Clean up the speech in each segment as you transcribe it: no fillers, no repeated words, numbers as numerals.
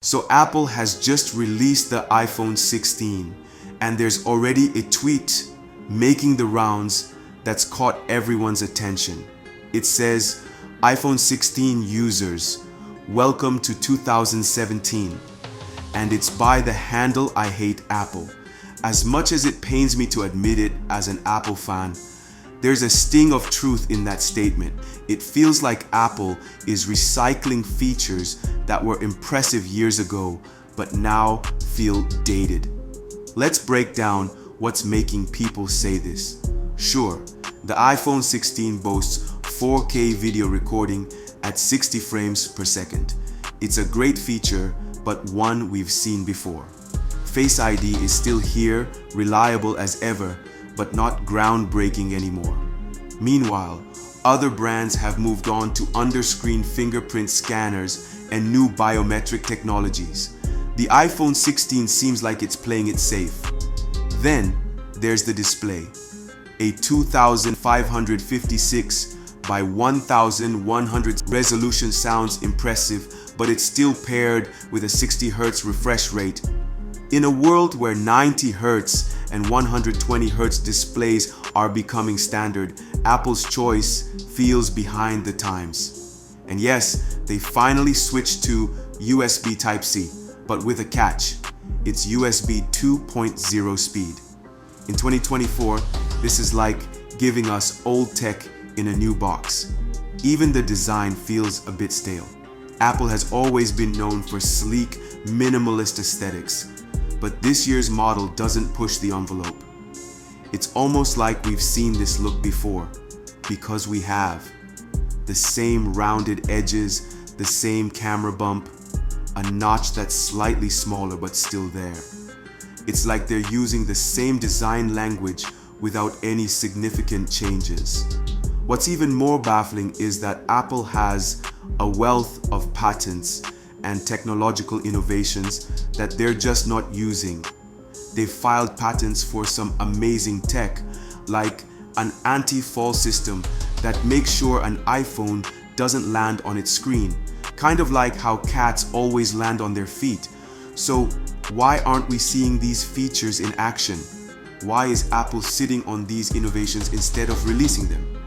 So Apple has just released the iPhone 16, and there's already a tweet making the rounds that's caught everyone's attention. It says, iPhone 16 users, welcome to 2017. And it's by the handle I Hate Apple. As much as it pains me to admit it as an Apple fan, there's a sting of truth in that statement. It feels like Apple is recycling features that were impressive years ago, but now feel dated. Let's break down what's making people say this. Sure, the iPhone 16 boasts 4K video recording at 60 frames per second. It's a great feature, but one we've seen before. Face ID is still here, reliable as ever, but not groundbreaking anymore. Meanwhile, other brands have moved on to under-screen fingerprint scanners and new biometric technologies. The iPhone 16 seems like it's playing it safe. Then there's the display. A 2556 by 1100 resolution sounds impressive, but it's still paired with a 60 Hz refresh rate. In a world where 90 Hz and 120 Hz displays are becoming standard, Apple's choice feels behind the times. And yes, they finally switched to USB Type-C, but with a catch. It's USB 2.0 speed. In 2024, this is like giving us old tech in a new box. Even the design feels a bit stale. Apple has always been known for sleek, minimalist aesthetics, but this year's model doesn't push the envelope. It's almost like we've seen this look before, because we have. The same rounded edges, the same camera bump, a notch that's slightly smaller but still there. It's like they're using the same design language without any significant changes. What's even more baffling is that Apple has a wealth of patents and technological innovations that they're just not using. They've filed patents for some amazing tech, like an anti-fall system that makes sure an iPhone doesn't land on its screen, kind of like how cats always land on their feet. So why aren't we seeing these features in action? Why is Apple sitting on these innovations instead of releasing them?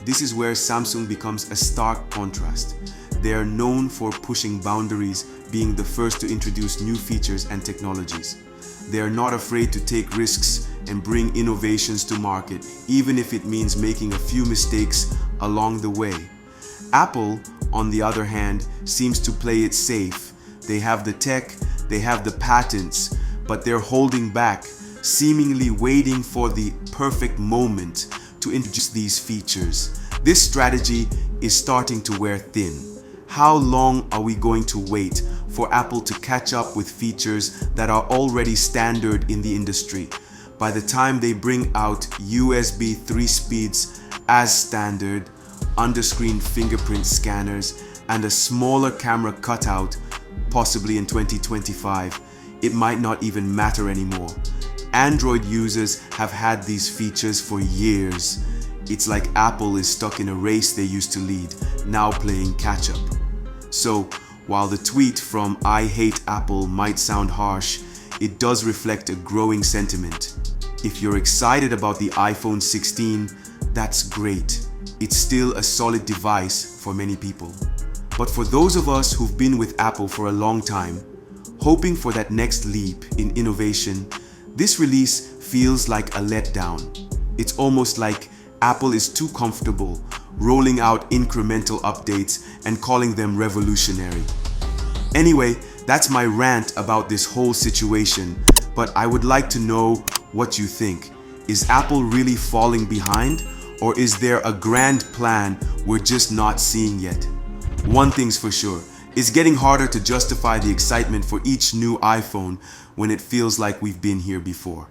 This is where Samsung becomes a stark contrast. They are known for pushing boundaries, being the first to introduce new features and technologies. They are not afraid to take risks and bring innovations to market, even if it means making a few mistakes along the way. Apple, on the other hand, seems to play it safe. They have the tech, they have the patents, but they're holding back, seemingly waiting for the perfect moment to introduce these features. This strategy is starting to wear thin. How long are we going to wait for Apple to catch up with features that are already standard in the industry? By the time they bring out USB 3 speeds as standard, under-screen fingerprint scanners, and a smaller camera cutout, possibly in 2025, it might not even matter anymore. Android users have had these features for years. It's like Apple is stuck in a race they used to lead, now playing catch-up. So, while the tweet from I Hate Apple might sound harsh, it does reflect a growing sentiment. If you're excited about the iPhone 16, that's great. It's still a solid device for many people. But for those of us who've been with Apple for a long time, hoping for that next leap in innovation, this release feels like a letdown. It's almost like Apple is too comfortable rolling out incremental updates and calling them revolutionary. Anyway, that's my rant about this whole situation, but I would like to know what you think. Is Apple really falling behind, or is there a grand plan we're just not seeing yet? One thing's for sure, it's getting harder to justify the excitement for each new iPhone when it feels like we've been here before.